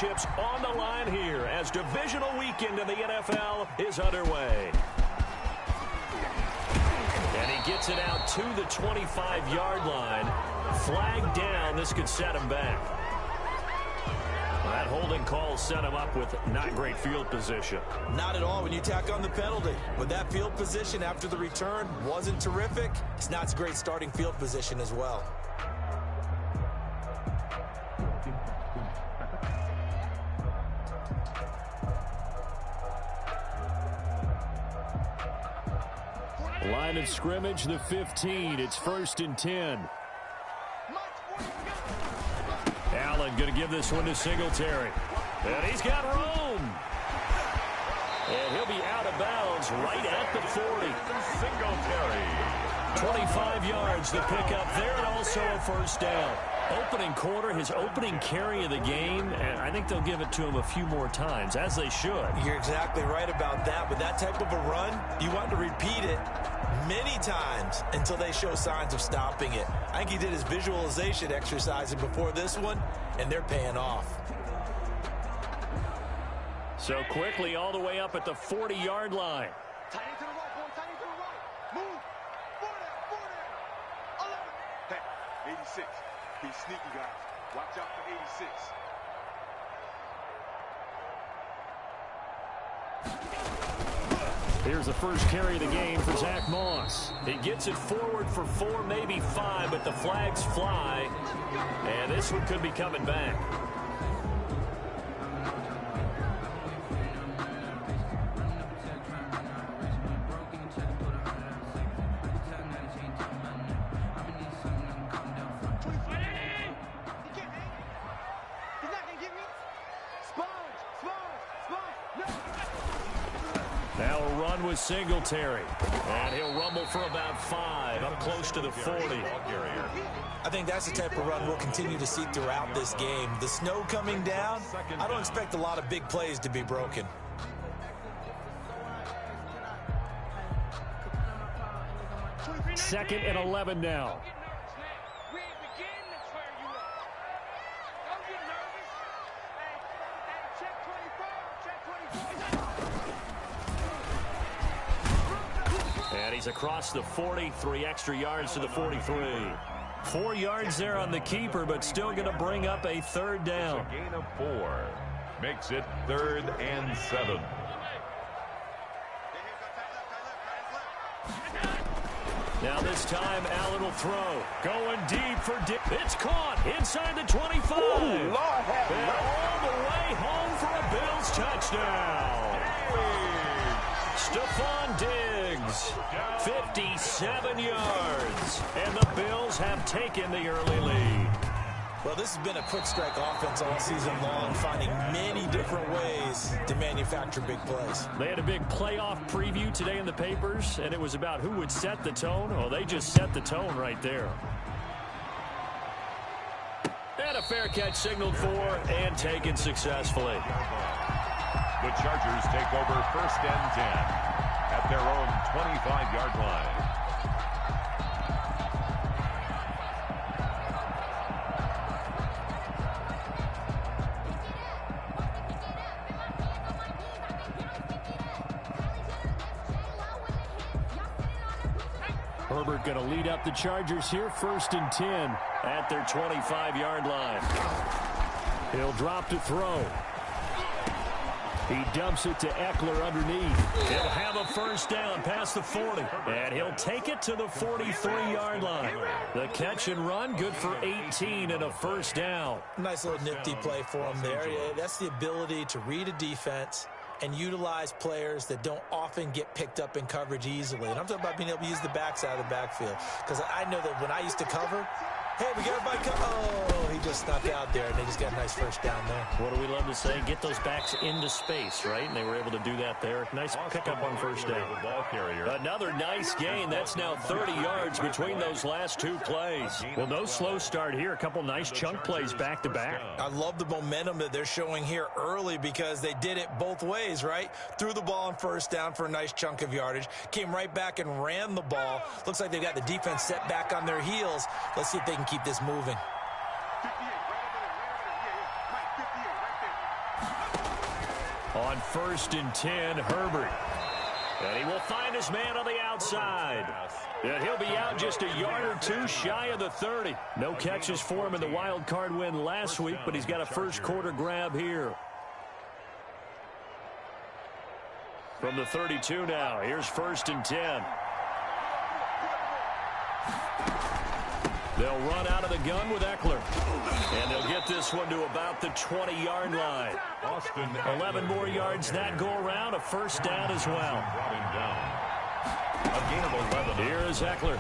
championships on the line here as divisional weekend in the NFL is underway. And he gets it out to the 25-yard line. Flag down. This could set him back. That holding call set him up with not great field position. Not at all when you tack on the penalty. But that field position after the return wasn't terrific. It's not a great starting field position as well. Line of scrimmage, the 15. It's 1st and 10. Allen going to give this one to Singletary. And he's got room. And he'll be out of bounds right at the 40. Singletary. 25 yards, the pickup there, and also a first down. Opening quarter, his opening carry of the game, and I think they'll give it to him a few more times, as they should. You're exactly right about that. With that type of a run, you want to repeat it many times until they show signs of stopping it. I think he did his visualization exercising before this one, and they're paying off. So quickly all the way up at the 40-yard line. Tight end to the right, boy. Tight end to the right. Move. 40, 11. Hey, 86. He's sneaky, guys. Watch out for 86. Here's the first carry of the game for Zach Moss. He gets it forward for 4, maybe 5, but the flags fly. And this one could be coming back. Now a run with Singletary. And he'll rumble for about 5, up close to the 40. I think that's the type of run we'll continue to see throughout this game. The snow coming down, I don't expect a lot of big plays to be broken. Second and 11 now. And he's across the 40, 3 extra yards to the 43. 4 yards there on the keeper, but still going to bring up a third down. A gain of 4 makes it 3rd and 7. Now this time, Allen will throw. Going deep for Dick. It's caught inside the 25. Ooh, Lord have and all the way home for a Bills touchdown. Stephon Diggs, 57 yards. And the Bills have taken the early lead. Well, this has been a quick strike offense all season long, finding many different ways to manufacture big plays. They had a big playoff preview today in the papers, and it was about who would set the tone. Well, they just set the tone right there. And a fair catch signaled for and taken successfully. The Chargers take over 1st and 10 at their own 25-yard line. Herbert going to lead up the Chargers here, 1st and 10 at their 25-yard line. He'll drop to throw. He dumps it to Eckler underneath. He'll have a first down past the 40. And he'll take it to the 43-yard line. The catch and run, good for 18 and a first down. Nice little nifty play for him there. That's the ability to read a defense and utilize players that don't often get picked up in coverage easily. And I'm talking about being able to use the backs out of the backfield. Because I know that when I used to cover, hey, we got everybody come. Oh, he just snuck out there, and they just got a nice first down there. What do we love to say? Get those backs into space, right? And they were able to do that there. Nice pickup on first down. Another nice gain. That's now 30 yards between those last 2 plays. Well, no slow start here. A couple nice chunk plays back to back. I love the momentum that they're showing here early because they did it both ways, right? Threw the ball on first down for a nice chunk of yardage. Came right back and ran the ball. Looks like they've got the defense set back on their heels. Let's see if they can keep this moving. 58, right over there, right over there. Yeah, Mike, 58, right there. On 1st and 10, Herbert. And he will find his man on the outside. And he'll be out just a yard or two shy of the 30. No catches for him in the wild card win last week, but he's got a first quarter grab here. From the 32 now, here's 1st and 10. They'll run out of the gun with Eckler. And they'll get this one to about the 20-yard line. 11 more yards that go around, a first down as well. A gain of 11. Here is Eckler.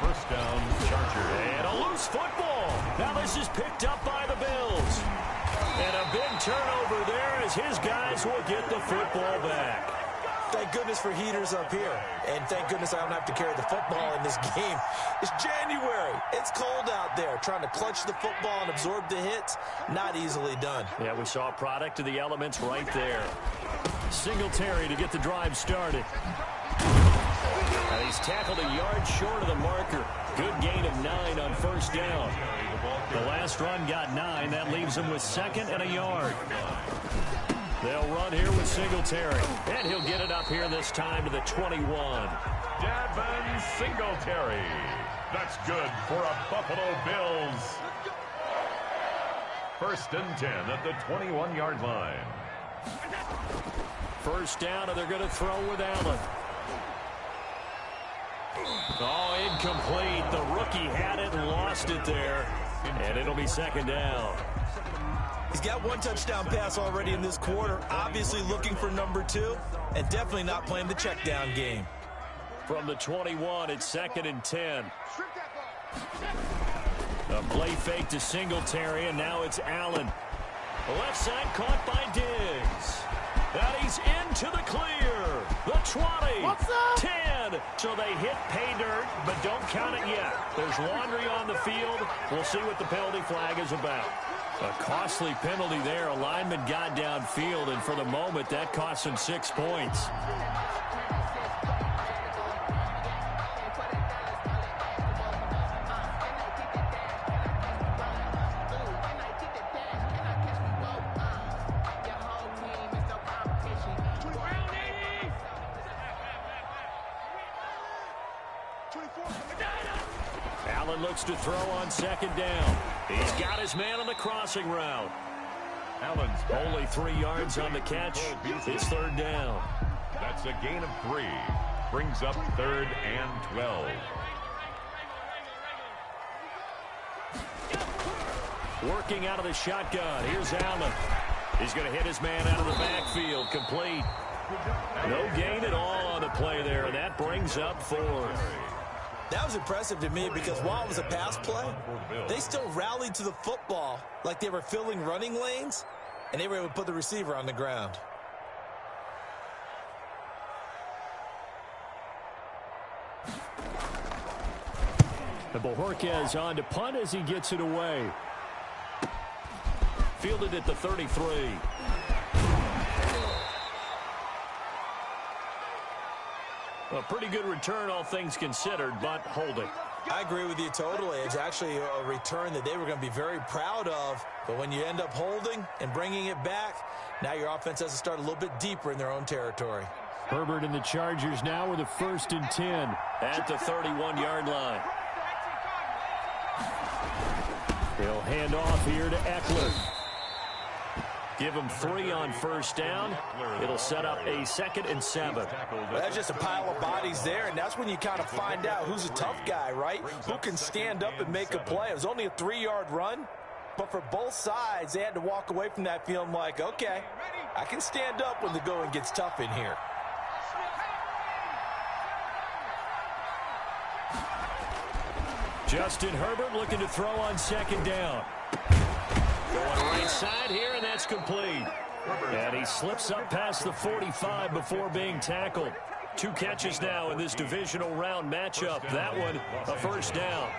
First down, Chargers. And a loose football. Now this is picked up by the Bills. And a big turnover there as his guys will get the football back. Thank goodness for heaters up here. And thank goodness I don't have to carry the football in this game. It's January. It's cold out there. Trying to clutch the football and absorb the hits, not easily done. Yeah, we saw a product of the elements right there. Singletary to get the drive started. And he's tackled a yard short of the marker. Good gain of 9 on first down. The last run got 9. That leaves him with 2nd and a yard. They'll run here with Singletary. And he'll get it up here this time to the 21. Devin Singletary. That's good for a Buffalo Bills. 1st and 10 at the 21-yard line. First down, and they're going to throw with Allen. Oh, incomplete. The rookie had it and lost it there. And it'll be 2nd down. He's got 1 touchdown pass already in this quarter. Obviously looking for number 2. And definitely not playing the check down game. From the 21, it's 2nd and 10. A play fake to Singletary, and now it's Allen. The left side caught by Diggs. And he's into the clear. The 20. What's up? 10. So they hit pay dirt, but don't count it yet. There's laundry on the field. We'll see what the penalty flag is about. A costly penalty there. A lineman got downfield, and for the moment, that cost him 6 points. Allen looks to throw on 2nd down. He's got his man on the crossing route. Allen's only 3 yards on the catch. It's 3rd down. That's a gain of 3. Brings up 3rd and 12. Working out of the shotgun. Here's Allen. He's going to hit his man out of the backfield. Complete. No gain at all on the play there. And that brings up 4th. That was impressive to me because while it was a pass play, they still rallied to the football like they were filling running lanes, and they were able to put the receiver on the ground. And Bojorquez on to punt as he gets it away. Fielded at the 33. A pretty good return, all things considered, but holding. I agree with you totally. It's actually a return that they were going to be very proud of. But when you end up holding and bringing it back, now your offense has to start a little bit deeper in their own territory. Herbert and the Chargers now with a 1st and 10 at the 31-yard line. He'll hand off here to Eckler. Give him 3 on first down. It'll set up a 2nd and 7. Well, that's just a pile of bodies there, and that's when you kind of find out who's a tough guy, right? Who can stand up and make a play. It was only a 3-yard run, but for both sides, they had to walk away from that feeling like, okay, I can stand up when the going gets tough in here. Justin Herbert looking to throw on 2nd down. Going right side here, and that's complete. And he slips up past the 45 before being tackled. 2 catches now in this divisional round matchup. That one, a first down.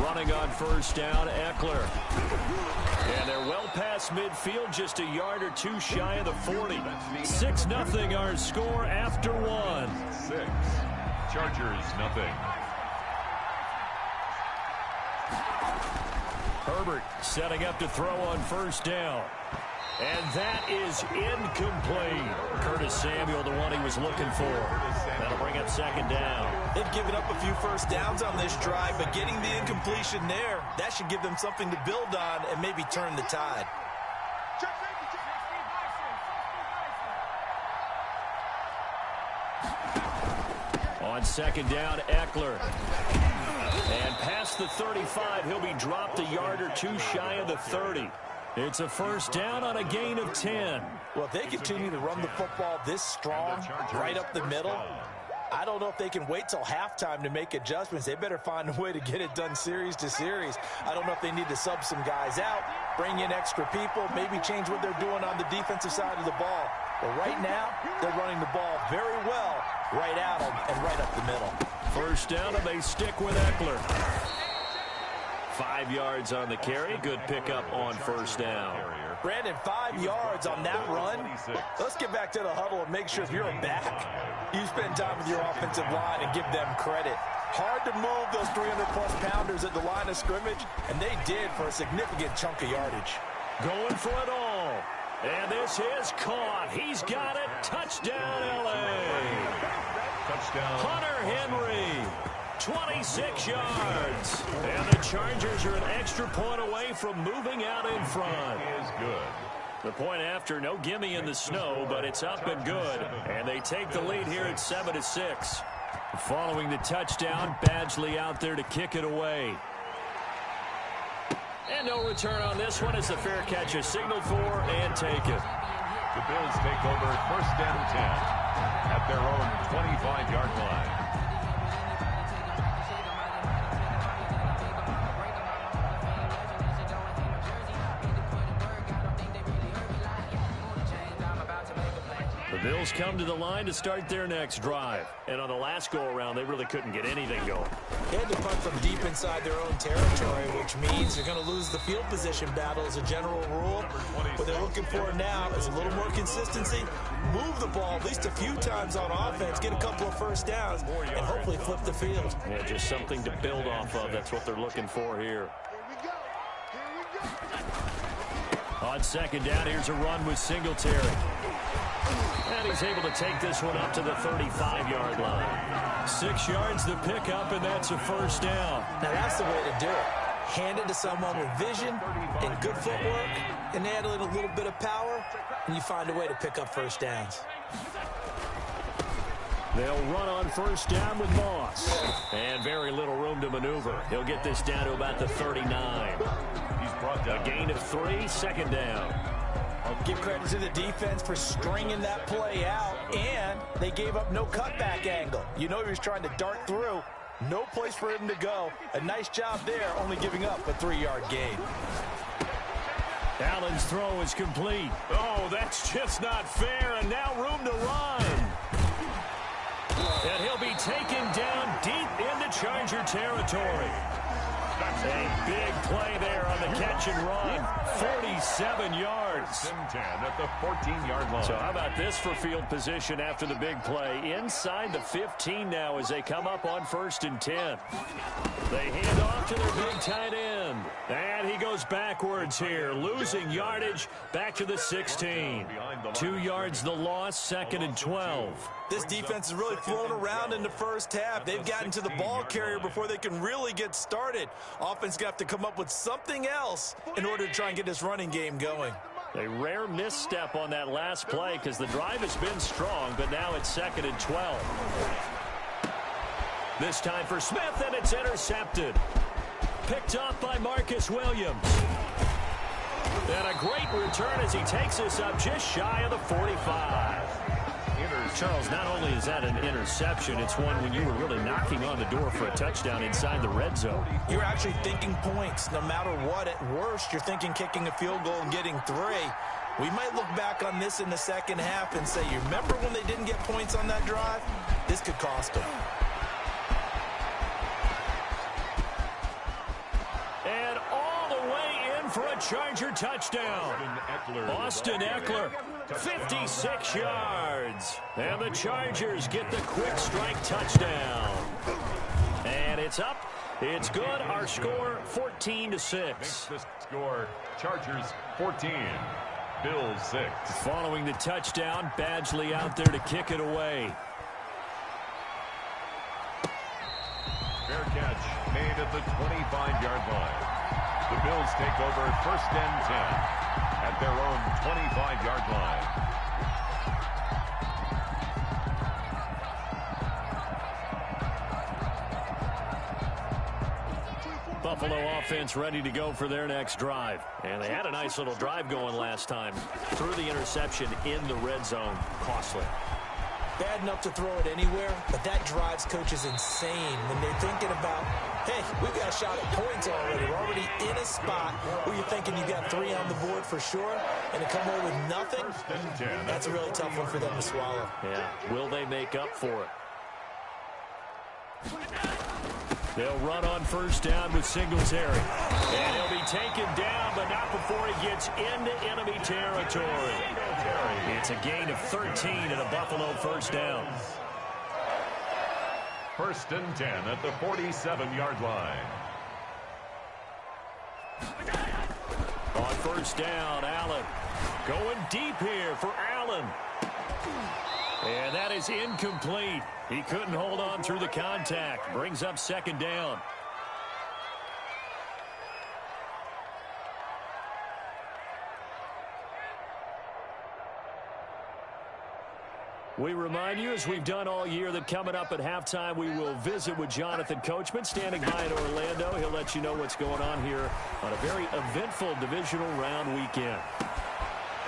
Running on first down, Eckler. And they're well past midfield, just a yard or 2 shy of the 40. 6-0 our score after 1. 6. Chargers, nothing. Herbert setting up to throw on first down. And that is incomplete. Curtis Samuel, the one he was looking for. That'll bring up second down. They've given up a few first downs on this drive, but getting the incompletion there, that should give them something to build on and maybe turn the tide. On second down, Eckler. And past the 35, he'll be dropped a yard or two shy of the 30. It's a first down on a gain of 10. Well, if they continue to run the football this strong, right up the middle, I don't know if they can wait till halftime to make adjustments. They better find a way to get it done series to series. I don't know if they need to sub some guys out, bring in extra people, maybe change what they're doing on the defensive side of the ball. But right now, they're running the ball very well right at them and right up the middle. First down, and they stick with Eckler. 5 yards on the carry. Good pickup on first down. Brandon, 5 yards on that run. Let's get back to the huddle and make sure if you're a back, you spend time with your offensive line and give them credit. Hard to move those 300-plus pounders at the line of scrimmage, and they did for a significant chunk of yardage. Going for it all. And this is caught. He's got it. Touchdown, L.A. Touchdown. Hunter Henry. 26 yards. And the Chargers are an extra point away from moving out in front. Is good. The point after, no gimme in the snow, but it's up and good. And they take the lead here at 7-6. Following the touchdown, Badgley out there to kick it away. And no return on this one as the fair catch is signaled for and taken. The Bills take over first and 10 at their own 25-yard line. The Bills come to the line to start their next drive. And on the last go-around, they really couldn't get anything going. They had to punt from deep inside their own territory, which means they're going to lose the field position battle as a general rule. What they're looking for now is a little more consistency, move the ball at least a few times on offense, get a couple of first downs, and hopefully flip the field. Yeah, just something to build off of. That's what they're looking for here. On second down, here's a run with Singletary. And he's able to take this one up to the 35-yard line. 6 yards the pickup, and that's a first down. Now that's the way to do it. Hand it to someone with vision and good footwork, and add a little bit of power, and you find a way to pick up first downs. They'll run on first down with Moss. And very little room to maneuver. He'll get this down to about the 39. He's brought down. A gain of 3, second down. I'll give credit to the defense for stringing that play out, and they gave up no cutback angle. You know he was trying to dart through. No place for him to go. A nice job there, only giving up a 3-yard gain. Allen's throw is complete. Oh, that's just not fair, and now room to run. And he'll be taken down deep into Charger territory. A big play there on the catch and run. 47 yards. 10 at the 14-yard line. So how about this for field position after the big play? Inside the 15 now as they come up on first and 10. They hand off to their big tight end. And he goes backwards here, losing yardage back to the 16. 2 yards the loss, second and 12. This defense has really flown around in the first half. They've gotten to the ball carrier before they can really get started. Offense got to come up with something else in order to try and get this running game going. A rare misstep on that last play because the drive has been strong, but now it's second and 12. This time for Smith, and it's intercepted. Picked off by Marcus Williams. And a great return as he takes us up just shy of the 45. Charles, not only is that an interception, it's one when you were really knocking on the door for a touchdown inside the red zone. You're actually thinking points. No matter what, at worst, you're thinking kicking a field goal and getting 3. We might look back on this in the second half and say, you remember when they didn't get points on that drive? This could cost them. And all the way in for a Charger touchdown. Austin Eckler, 56 yards. And the Chargers get the quick strike touchdown. And it's up. It's good. Our score, 14-6. The score, Chargers 14, Bills 6. Following the touchdown, Badgley out there to kick it away. Fair catch made at the 25-yard line. The Bills take over 1st and 10 at their own 25-yard line. Buffalo offense ready to go for their next drive. And they had a nice little drive going last time. Threw the interception in the red zone. Costly. Bad enough to throw it anywhere, but that drives coaches insane when they're thinking about, hey, we've got a shot at points already. We're already in a spot where you're thinking you got 3 on the board for sure, and to come away with nothing, that's a really tough one for them to swallow. Yeah, will they make up for it? They'll run on 1st down with Singletary. And he'll be taken down, but not before he gets into enemy territory. It's a gain of 13 and a Buffalo 1st down. 1st and 10 at the 47-yard line. On 1st down, Allen. Going deep here for Allen. And that is incomplete. He couldn't hold on through the contact. Brings up 2nd down. We remind you, as we've done all year, that coming up at halftime, we will visit with Jonathan Coachman, standing by in Orlando. He'll let you know what's going on here on a very eventful divisional round weekend.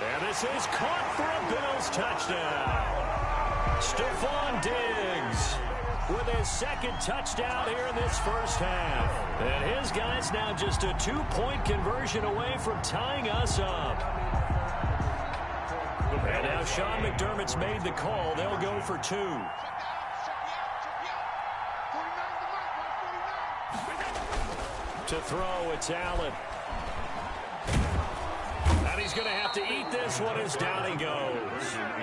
And this is caught for a Bills touchdown. Stephon Diggs with his 2nd touchdown here in this 1st half. And his guy's now just a 2-point conversion away from tying us up. And now Sean McDermott's made the call. They'll go for 2. To throw, it's Allen. And he's going to have to eat this one as down he goes.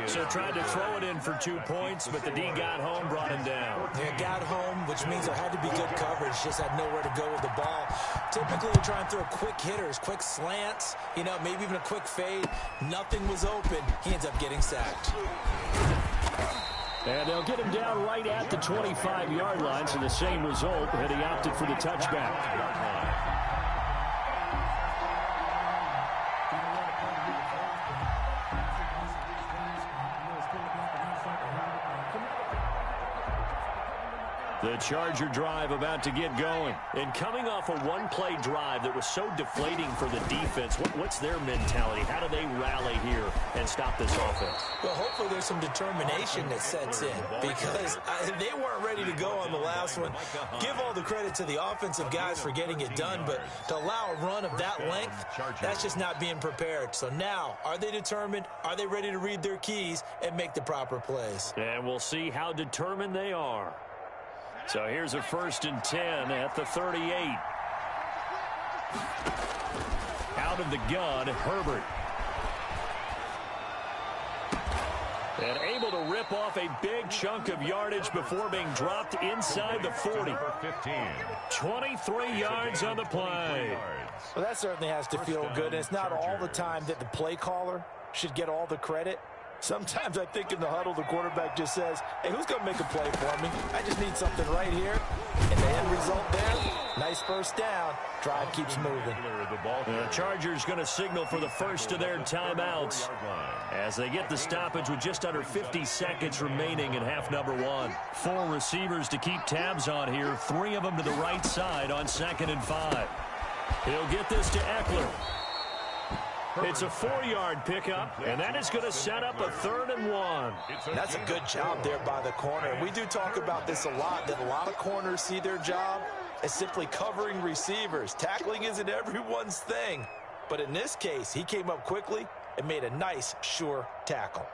So tried to throw it in for 2 points, but the D got home, brought him down. Yeah, got home, which means there had to be good coverage. Just had nowhere to go with the ball. Typically, we try and throw quick hitters, quick slants, you know, maybe even a quick fade. Nothing was open. He ends up getting sacked. And they'll get him down right at the 25-yard line, so the same result, and he opted for the touchback. The Charger drive about to get going. And coming off a one-play drive that was so deflating for the defense, what's their mentality? How do they rally here and stop this offense? Well, hopefully there's some determination that sets in because they weren't ready to go on the last one. Give all the credit to the offensive guys for getting it done, but to allow a run of that length, that's just not being prepared. So now, are they determined? Are they ready to read their keys and make the proper plays? And we'll see how determined they are. So here's a 1st and 10 at the 38. Out of the gun, Herbert. And able to rip off a big chunk of yardage before being dropped inside the 40. 23 yards on the play. Well, that certainly has to feel good. And it's not all the time that the play caller should get all the credit. Sometimes I think in the huddle, the quarterback just says, hey, who's going to make a play for me? I just need something right here. And the end result there, nice 1st down. Drive keeps moving. The Chargers going to signal for the first of their timeouts as they get the stoppage with just under 50 seconds remaining in half number 1. 4 receivers to keep tabs on here. 3 of them to the right side on 2nd and 5. He'll get this to Eckler. It's a 4-yard pickup, and that is going to set up a 3rd and 1. That's a good job there by the corner. We do talk about this a lot, that a lot of corners see their job as simply covering receivers. Tackling isn't everyone's thing. But in this case, he came up quickly and made a nice, sure tackle.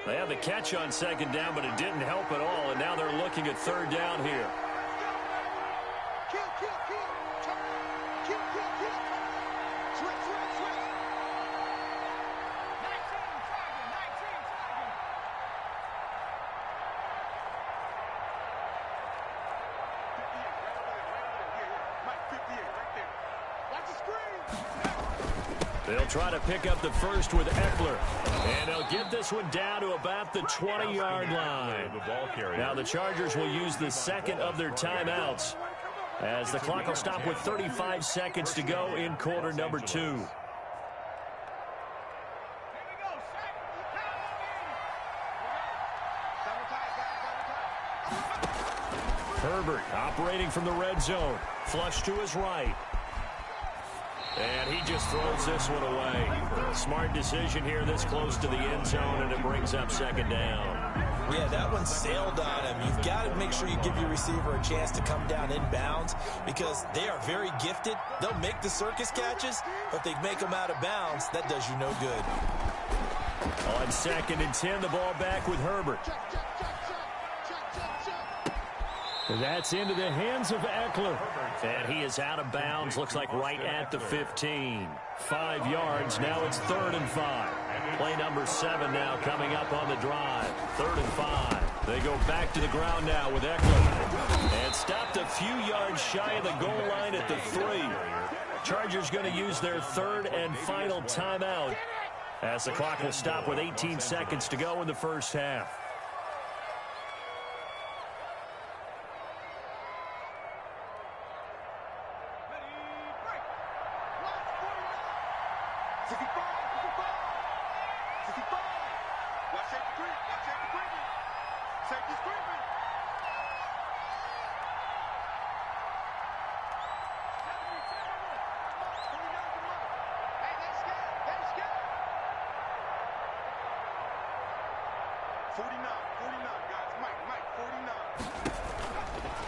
They have the catch on 2nd down, but it didn't help at all, and now they're looking at 3rd down here. They'll try to pick up the first with Eckler. And they'll get this one down to about the 20-yard line. Now the Chargers will use the second of their timeouts, as the clock will stop with 35 seconds to go in quarter number 2. Herbert operating from the red zone. Flush to his right. And he just throws this one away. Smart decision here this close to the end zone, and it brings up second down. Yeah, that one sailed on him. You've got to make sure you give your receiver a chance to come down inbounds, because they are very gifted. They'll make the circus catches, but if they make them out of bounds, that does you no good. On 2nd and 10, the ball back with Herbert. That's into the hands of Eckler. And he is out of bounds, looks like right at the 15. 5 yards, now it's 3rd and 5. Play number 7 now coming up on the drive. 3rd and 5. They go back to the ground now with Eckler. And stopped a few yards shy of the goal line at the 3. Chargers going to use their 3rd and final timeout, as the clock will stop with 18 seconds to go in the first half.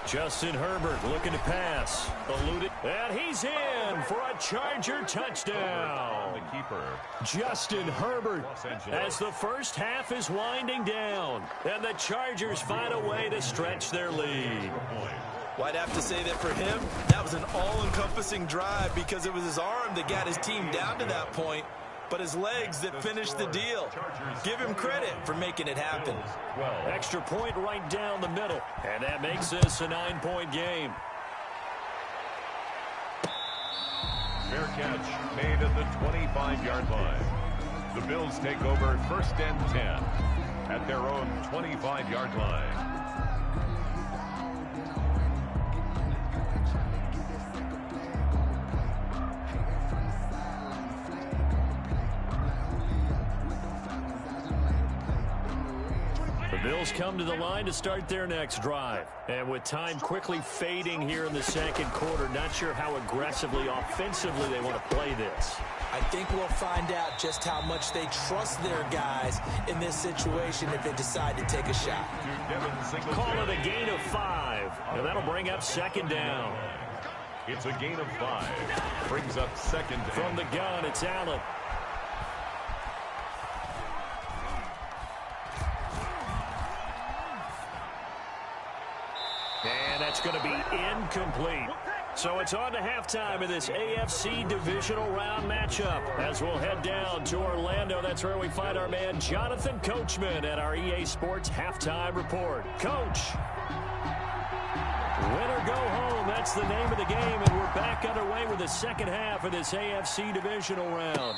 Justin Herbert looking to pass. Eluded. And he's in for a Charger touchdown. The keeper, Justin Herbert, as the first half is winding down. And the Chargers find a way to stretch their lead. Well, I'd have to say that for him, that was an all-encompassing drive, because it was his arm that got his team down to that point, but his legs that finished the deal. Give him credit for making it happen. Extra point right down the middle, and that makes this a 9-point game. Fair catch made at the 25-yard line. The Bills take over 1st and 10 at their own 25-yard line. The Bills come to the line to start their next drive. And with time quickly fading here in the second quarter, not sure how aggressively, offensively they want to play this. I think we'll find out just how much they trust their guys in this situation if they decide to take a shot. Call it a gain of 5, and that'll bring up second down. It's a gain of 5. Brings up second down. From the gun, it's Allen. And that's going to be incomplete. So it's on to halftime of this AFC divisional round matchup, as we'll head down to Orlando. That's where we find our man Jonathan Coachman at our EA Sports Halftime Report. Coach, win or go home, that's the name of the game, and we're back underway with the second half of this AFC divisional round.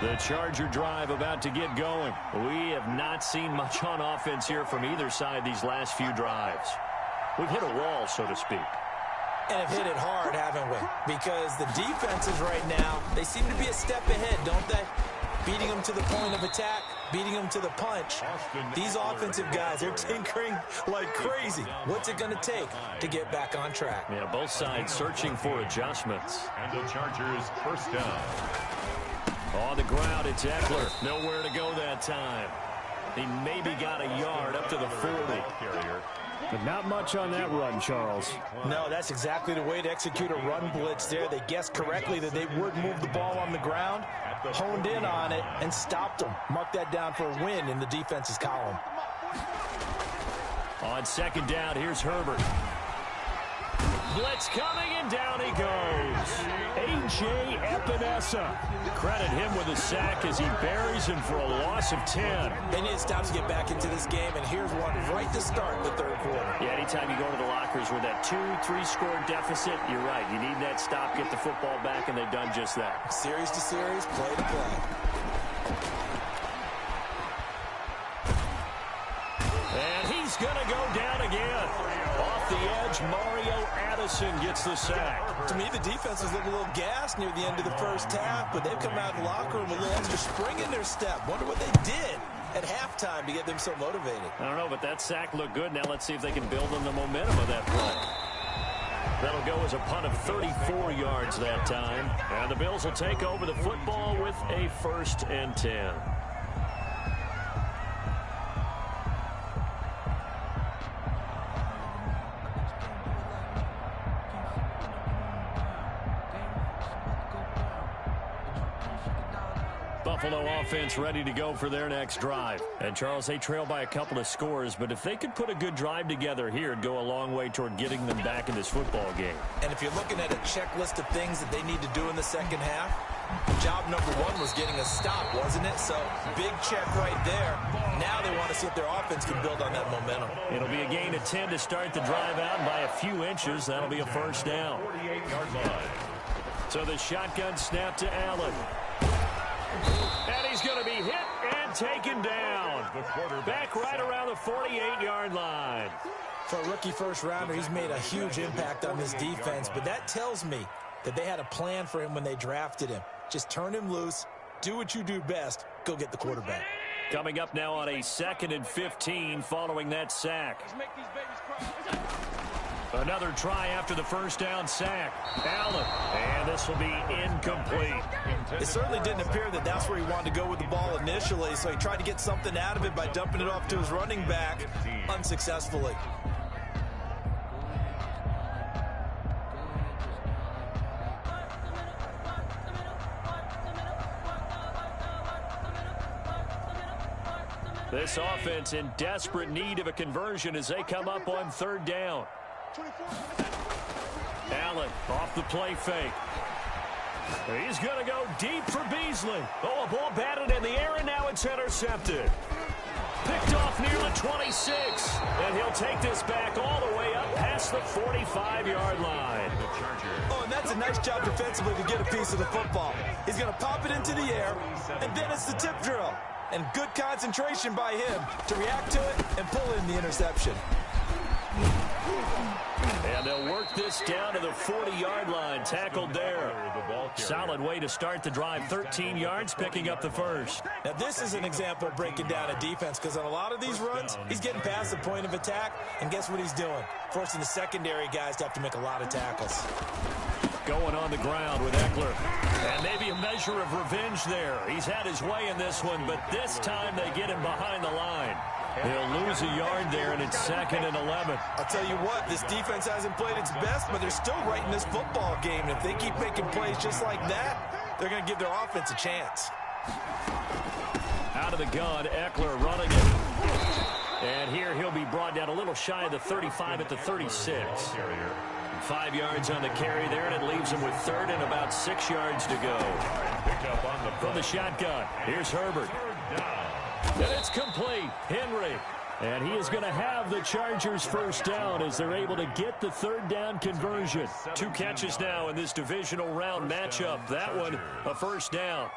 The Charger drive about to get going. We have not seen much on offense here from either side these last few drives. We've hit a wall, so to speak. And have hit it hard, haven't we? Because the defenses right now, they seem to be a step ahead, don't they? Beating them to the point of attack, beating them to the punch. These offensive guys, they're tinkering like crazy. What's it going to take to get back on track? Yeah, both sides searching for adjustments. And the Chargers first down. On the ground, it's Eckler. Nowhere to go that time. He maybe got a yard up to the 40. But not much on that run, Charles. No, that's exactly the way to execute a run blitz there. They guessed correctly that they would move the ball on the ground, honed in on it, and stopped them. Mark that down for a win in the defense's column. On second down, here's Herbert. blitz coming, and down he goes. A.J. Epinesa. Credit him with a sack as he buries him for a loss of 10. They need to stop to get back into this game, and here's one right to start the third quarter. Yeah, anytime you go to the lockers with that 2-3 score deficit, you're right. You need that stop, get the football back, and they've done just that. Series to series, play to play. And he's going to go down again. Off the edge, Mario Addison gets the sack. To me, the defense was looking a little gassed near the end of the first half, but they've come out of the locker room with a little extra spring in their step. Wonder what they did at halftime to get them so motivated. I don't know, but that sack looked good. Now let's see if they can build on the momentum of that play. That'll go as a punt of 34 yards that time. And the Bills will take over the football with a 1st and 10. Buffalo offense ready to go for their next drive. And, Charles, they trail by a couple of scores, but if they could put a good drive together here, it'd go a long way toward getting them back in this football game. And if you're looking at a checklist of things that they need to do in the second half, job number one was getting a stop, wasn't it? So, big check right there. Now they want to see if their offense can build on that momentum. It'll be a gain of 10 to start the drive out, and by a few inches, that'll be a 1st down. 48-yard line. So the shotgun snap to Allen. And he's going to be hit and taken down. Back right around the 48-yard line. For a rookie first-rounder, he's made a huge impact on this defense, but that tells me that they had a plan for him when they drafted him. Just turn him loose, do what you do best, go get the quarterback. Coming up now on a 2nd and 15 following that sack. Another try after the 1st down sack. Allen, and this will be incomplete. It certainly didn't appear that that's where he wanted to go with the ball initially, so he tried to get something out of it by dumping it off to his running back unsuccessfully. This offense in desperate need of a conversion as they come up on 3rd down. Allen off the play fake. He's going to go deep for Beasley. Oh, a ball batted in the air, and now it's intercepted. Picked off near the 26. And he'll take this back all the way up past the 45-yard line. Oh, and that's a nice job defensively to get a piece of the football. He's going to pop it into the air, and then it's the tip drill. And good concentration by him to react to it and pull in the interception. And they'll work this down to the 40-yard line. Tackled there. Solid way to start the drive. 13 yards, picking up the 1st. Now, this is an example of breaking down a defense, because on a lot of these runs, he's getting past the point of attack, and guess what he's doing? Forcing the secondary guys to have to make a lot of tackles. Going on the ground with Eckler. And maybe a measure of revenge there. He's had his way in this one, but this time they get him behind the line. He'll lose a yard there, and it's 2nd and 11. I'll tell you what, this defense hasn't played its best, but they're still right in this football game. And if they keep making plays just like that, they're going to give their offense a chance. Out of the gun, Eckler running it. And here he'll be brought down a little shy of the 35 at the 36. 5 yards on the carry there, and it leaves him with 3rd and about 6 yards to go. From the shotgun, here's Herbert. And it's complete. Henry. And he is going to have the Chargers 1st down as they're able to get the 3rd down conversion. 2 catches now in this divisional round matchup. That one, a 1st down.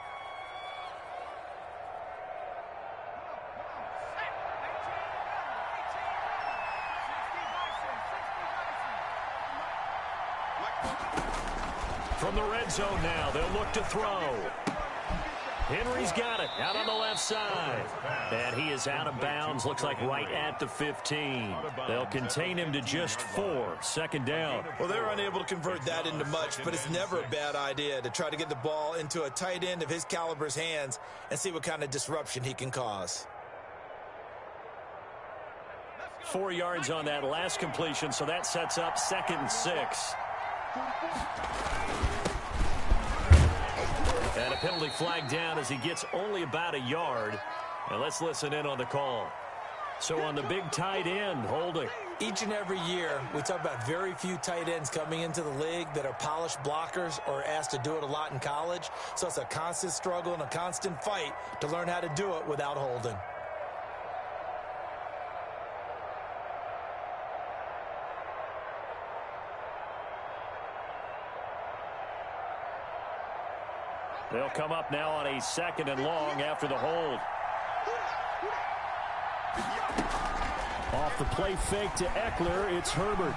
From the red zone now, they'll look to throw. Henry's got it out on the left side. And he is out of bounds, looks like right at the 15. They'll contain him to just 4. 2nd down. Well, they're unable to convert that into much, but it's never a bad idea to try to get the ball into a tight end of his caliber's hands and see what kind of disruption he can cause. 4 yards on that last completion, so that sets up 2nd and 6. And a penalty flag down as he gets only about a yard. And let's listen in on the call. So on the big tight end, holding. Each and every year, we talk about very few tight ends coming into the league that are polished blockers or asked to do it a lot in college. So it's a constant struggle and a constant fight to learn how to do it without holding. They'll come up now on a 2nd and long after the hold. Off the play fake to Eckler, it's Herbert.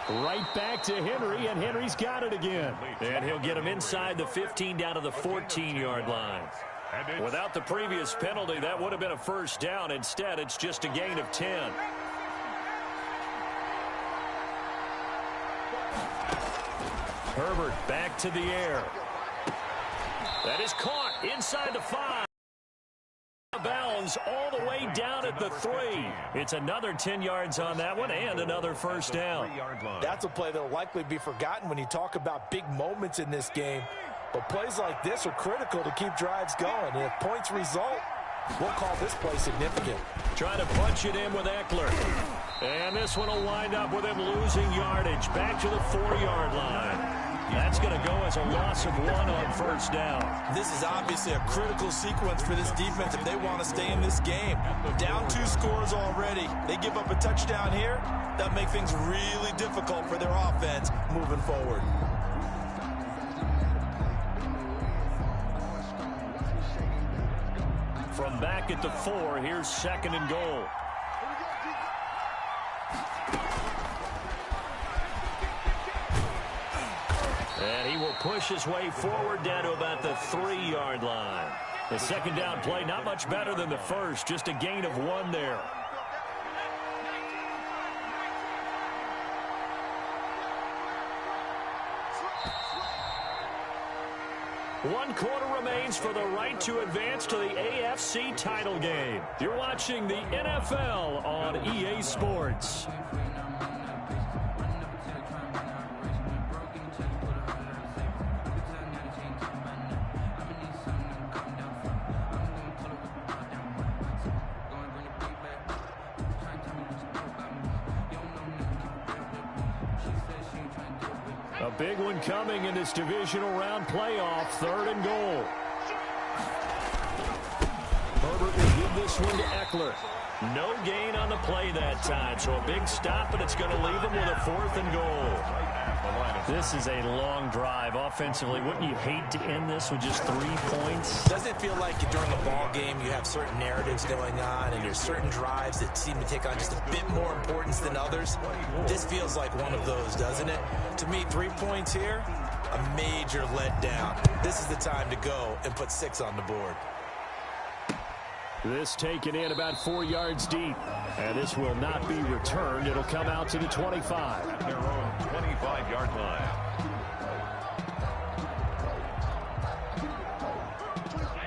Right back to Henry, and Henry's got it again. And he'll get him inside the 15 down to the 14-yard line. Without the previous penalty, that would have been a first down. Instead, it's just a gain of 10. Herbert back to the air. That is caught inside the 5. Bounds all the way down at the 3. It's another 10 yards on that one and another first down. That's a play that will likely be forgotten when you talk about big moments in this game. But plays like this are critical to keep drives going. And if points result, we'll call this play significant. Trying to punch it in with Eckler. And this one will wind up with him losing yardage. Back to the 4-yard line. That's going to go as a loss of 1 on first down. This is obviously a critical sequence for this defense if they want to stay in this game. Down 2 scores already. They give up a touchdown here. That'll make things really difficult for their offense moving forward. From back at the 4, here's 2nd and goal. And he will push his way forward down to about the 3-yard line. The 2nd down play, not much better than the first, just a gain of 1 there. One quarter remains for the right to advance to the AFC title game. You're watching the NFL on EA Sports. A big one coming in this divisional round playoff, 3rd and goal. Herbert will give this one to Eckler. No gain on the play that time, so a big stop, and it's going to leave him with a 4th and goal. This is a long drive offensively. Wouldn't you hate to end this with just 3 points? Does it feel like during a ball game you have certain narratives going on and there's certain drives that seem to take on just a bit more importance than others? This feels like one of those, doesn't it? To me, 3 points here, a major letdown. This is the time to go and put 6 on the board. This taken in about 4 yards deep. And this will not be returned. It'll come out to the 25. At their own 25-yard line.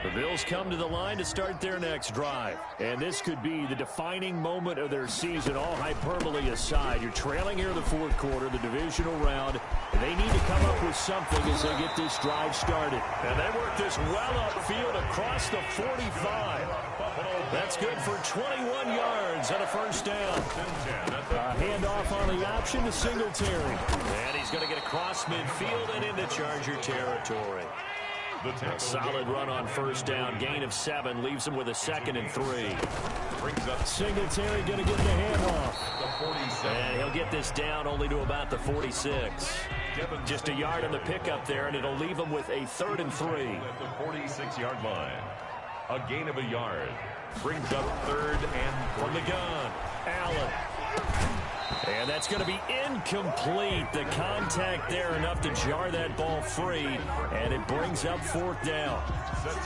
The Bills come to the line to start their next drive. And this could be the defining moment of their season, all hyperbole aside. You're trailing here in the 4th quarter, the divisional round. And they need to come up with something as they get this drive started. And they work this well upfield across the 45. That's good for 21 yards and a first down. A handoff on the option to Singletary. And he's going to get across midfield and into Charger territory. A solid run on first down. Gain of 7 leaves him with a 2nd and 3. Brings up Singletary going to get the handoff. And he'll get this down only to about the 46. Just a yard on the pickup there, and it'll leave him with a 3rd and 3. At the 46-yard line. A gain of a yard. Brings up 3rd and 3. From the gun, Allen. And that's going to be incomplete. The contact there enough to jar that ball free, and it brings up 4th down.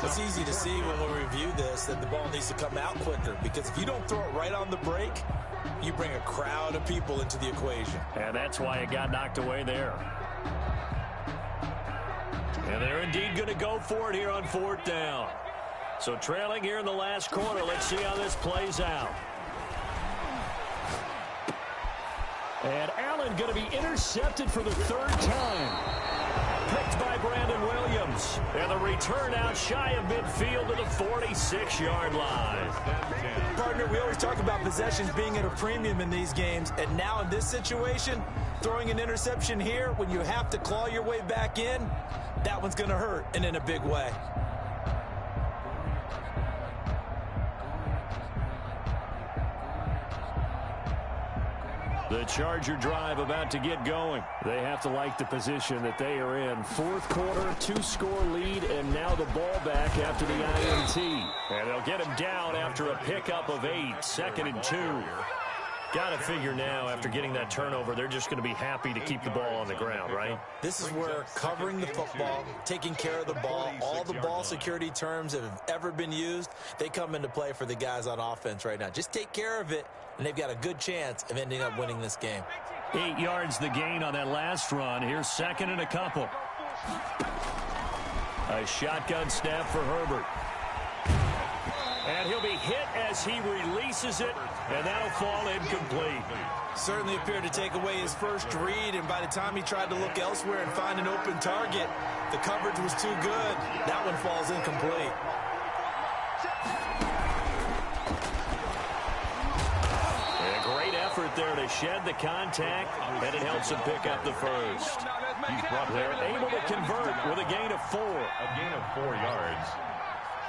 It's easy to see when we review this that the ball needs to come out quicker, because if you don't throw it right on the break, you bring a crowd of people into the equation. And that's why it got knocked away there. And they're indeed going to go for it here on 4th down. So trailing here in the last quarter. Let's see how this plays out. And Allen going to be intercepted for the 3rd time. Picked by Brandon Williams. And the return out shy of midfield to the 46-yard line. Partner, we always talk about possessions being at a premium in these games, and now in this situation, throwing an interception here when you have to claw your way back in, that one's going to hurt, and in a big way. The Charger drive about to get going. They have to like the position that they are in. Fourth quarter, 2-score lead, and now the ball back after the INT. And they'll get him down after a pickup of 8, 2nd and 2. Got to figure now, after getting that turnover, they're just going to be happy to keep the ball on the ground, right? This is where covering the football, taking care of the ball, all the ball security terms that have ever been used, they come into play for the guys on offense right now. Just take care of it, and they've got a good chance of ending up winning this game. 8 yards the gain on that last run. Here's 2nd and a couple. A shotgun snap for Herbert. And he'll be hit as he releases it, and that'll fall incomplete. Certainly appeared to take away his first read, and by the time he tried to look elsewhere and find an open target, the coverage was too good. That one falls incomplete. A great effort there to shed the contact, and it helps him pick up the first. They're able to convert with a gain of 4. A gain of 4 yards.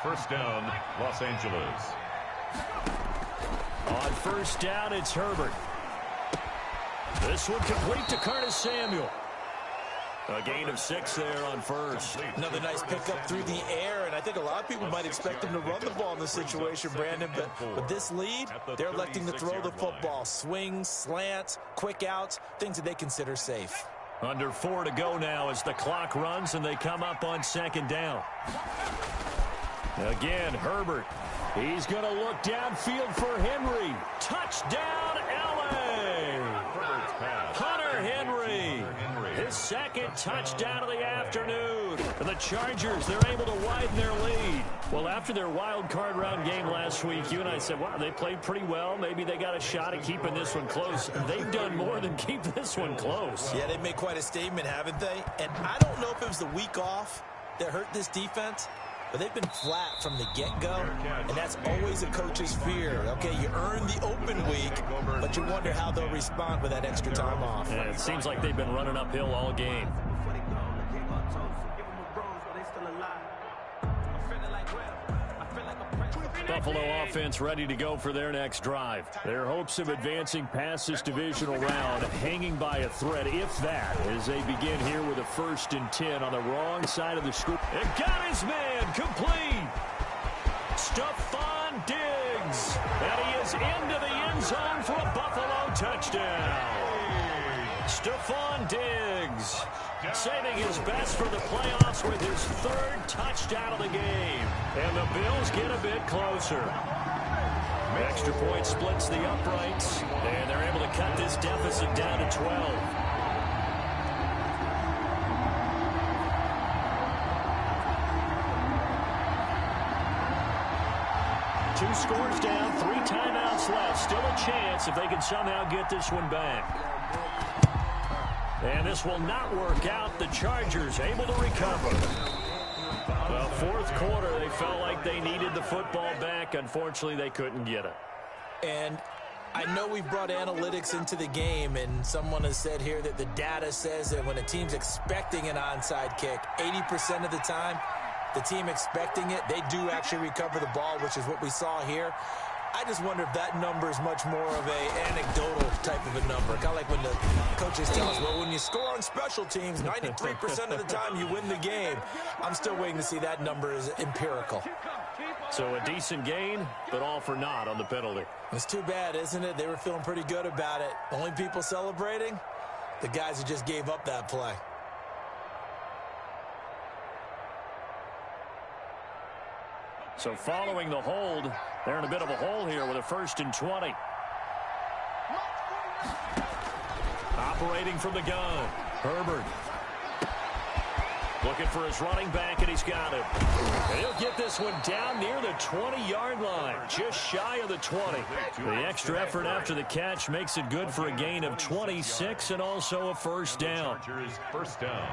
First down, Los Angeles. On first down, it's Herbert. This one complete to Curtis Samuel. A gain of 6 there on first. Another nice pickup through the air, and I think a lot of people might expect him to run the ball in this situation, Brandon, but with this lead, they're electing to throw the football. Swings, slants, quick outs, things that they consider safe. Under 4 to go now as the clock runs, and they come up on 2nd down. Again, Herbert. He's going to look downfield for Henry. Touchdown, L.A. Hunter Henry. His 2nd touchdown of the afternoon. And the Chargers, they're able to widen their lead. Well, after their wild card round game last week, you and I said, wow, they played pretty well. Maybe they got a shot at keeping this one close. They've done more than keep this one close. Yeah, they've made quite a statement, haven't they? And I don't know if it was the week off that hurt this defense, but they've been flat from the get-go, and that's always a coach's fear. Okay, you earn the open week, but you wonder how they'll respond with that extra time off. Yeah, it seems like they've been running uphill all game. Buffalo offense ready to go for their next drive. Their hopes of advancing past this divisional round hanging by a thread, if that, as they begin here with a 1st and 10 on the wrong side of the score. It got his man complete. Stephon Diggs. And he is into the end zone for a Buffalo touchdown. Stephon Diggs saving his best for the playoffs with his 3rd touchdown of the game. And the Bills get a bit closer. Extra point splits the uprights, and they're able to cut this deficit down to 12. Two scores down, 3 timeouts left. Still a chance if they can somehow get this one back. And this will not work out. The Chargers able to recover. Well, 4th quarter, they felt like they needed the football back. Unfortunately, they couldn't get it. And I know we've brought analytics into the game, and someone has said here that the data says that when a team's expecting an onside kick, 80% of the time, the team expecting it, they do actually recover the ball, which is what we saw here. I just wonder if that number is much more of a anecdotal type of a number. Kind of like when the coaches tell us, well, when you score on special teams, 93% of the time you win the game. I'm still waiting to see that number is empirical. So a decent gain, but all for naught on the penalty. It's too bad, isn't it? They were feeling pretty good about it. Only people celebrating, the guys who just gave up that play. So following the hold, they're in a bit of a hole here with a 1st and 20. Operating from the gun, Herbert. Looking for his running back, and he's got it. And he'll get this one down near the 20-yard line, just shy of the 20. The extra effort after the catch makes it good for a gain of 26 and also a 1st down. First down.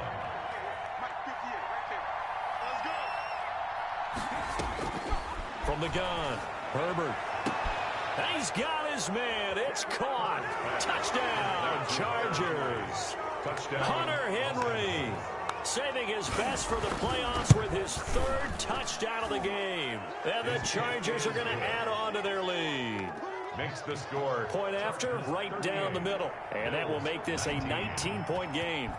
From the gun, Herbert. And he's got his man. It's caught. Touchdown, Chargers. Touchdown. Hunter Henry saving his best for the playoffs with his third touchdown of the game. And the Chargers are going to add on to their lead. Makes the score. Point after, right down the middle. And that will make this a 19-point game.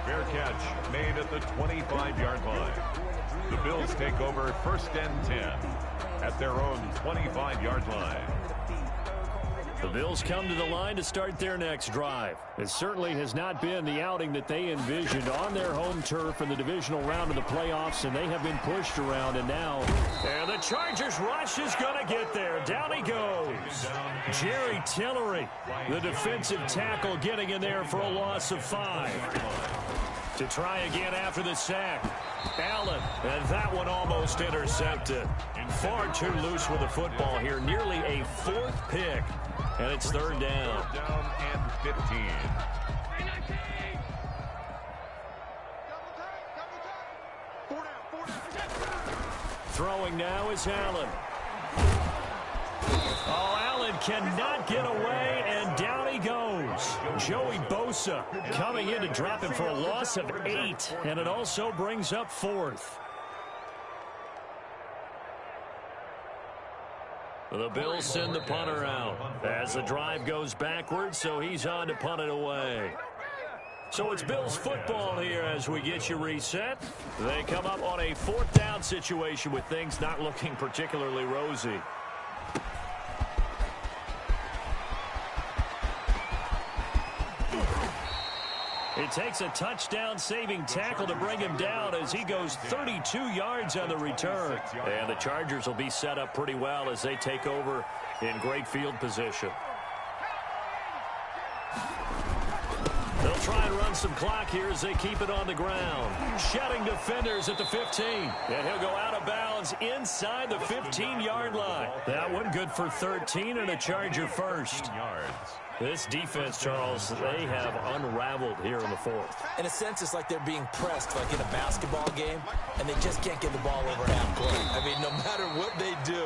Fair catch made at the 25-yard line. The Bills take over 1st and 10 at their own 25-yard line. The Bills come to the line to start their next drive. It certainly has not been the outing that they envisioned on their home turf in the divisional round of the playoffs, and they have been pushed around, and now... And the Chargers rush is going to get there. Down he goes. Jerry Tillery, the defensive tackle, getting in there for a loss of 5. To try again after the sack. Allen, and that one almost intercepted. Far too loose with the football here. Nearly a 4th pick. And it's 3rd down. 3rd down and 15. Throwing now is Allen. Oh, Allen cannot get away, and down he goes. Joey Bosa coming in to drop him for a loss of 8, and it also brings up 4th. The Bills send the punter out as the drive goes backwards, so he's on to punt it away. So it's Bills football here as we get you reset. They come up on a 4th down situation with things not looking particularly rosy. It takes a touchdown-saving tackle to bring him down as he goes 32 yards on the return. And the Chargers will be set up pretty well as they take over in great field position. They'll try and run some clock here as they keep it on the ground. Shedding defenders at the 15. And he'll go out of bounds inside the 15-yard line. That one good for 13 and a Charger first. This defense, Charles, they have unraveled here in the 4th. In a sense, it's like they're being pressed like in a basketball game, and they just can't get the ball over half court. I mean, no matter what they do,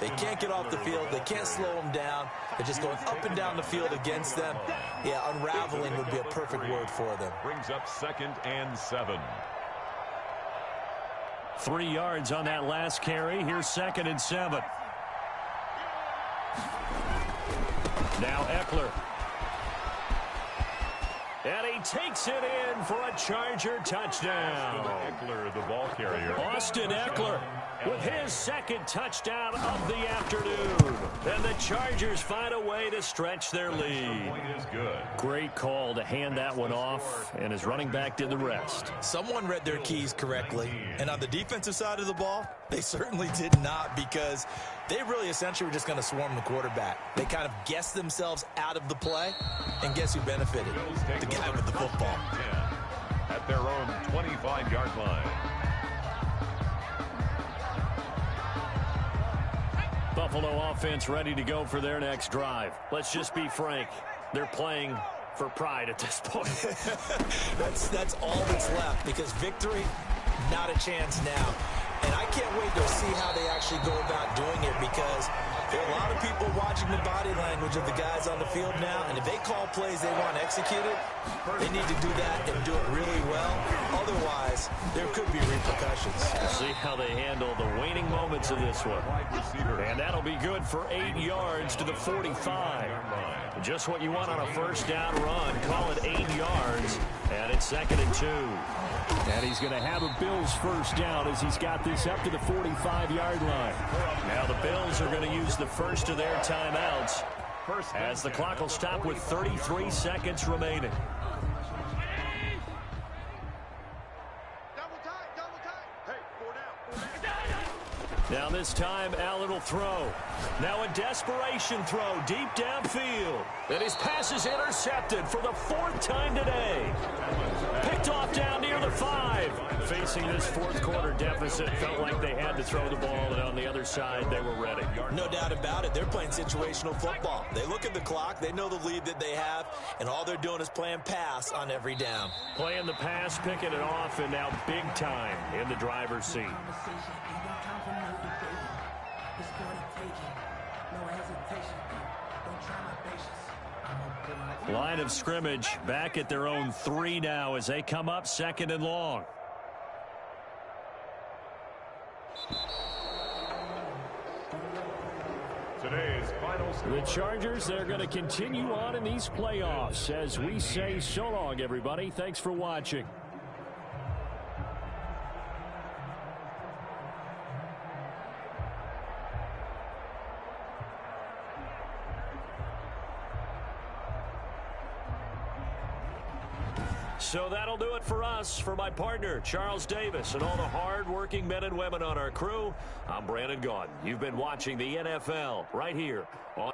they can't get off the field. They can't slow them down. They're just going up and down the field against them. Yeah, unraveling would be a perfect word for them. Brings up 2nd and 7. 3 yards on that last carry. Here's 2nd and 7. Now Eckler. And he takes it in for a Charger touchdown. Eckler, the ball carrier. Austin Eckler with his 2nd touchdown of the afternoon. And the Chargers find a way to stretch their lead. Point is good. Great call to hand that one off, and his running back did the rest. Someone read their keys correctly, and on the defensive side of the ball, they certainly did not, because they really essentially were just going to swarm the quarterback. They kind of guessed themselves out of the play, and guess who benefited? The guy with the football. At their own 25-yard line. Buffalo offense ready to go for their next drive. Let's just be frank. They're playing for pride at this point. That's all that's left, because victory, not a chance now. And I can't wait to see how they actually go about doing it, because there are a lot of people watching the body language of the guys on the field now, and if they call plays they want executed, they need to do that and do it really well. Otherwise, there could be repercussions. We'll see how they handle the waning moments of this one. And that'll be good for 8 yards to the 45. Just what you want on a 1st down run. Call it 8 yards, and it's 2nd and 2. And he's going to have a Bills 1st down as he's got this up to the 45-yard line. Now the Bills are going to use the first of their timeouts as the clock will stop with 33 seconds remaining. Now this time, Allen will throw. Now a desperation throw deep downfield. And his pass is intercepted for the 4th time today. Picked off down near the 5. Facing this fourth quarter deficit, felt like they had to throw the ball, and on the other side, they were ready. No doubt about it. They're playing situational football. They look at the clock, they know the lead that they have, and all they're doing is playing pass on every down. Playing the pass, picking it off, and now big time in the driver's seat. Line of scrimmage back at their own 3 now as they come up 2nd and long. Today's final score. The Chargers, they're going to continue on in these playoffs as we say so long, everybody. Thanks for watching. So that'll do it for us. For my partner, Charles Davis, and all the hard-working men and women on our crew, I'm Brandon Gaudin. You've been watching the NFL right here on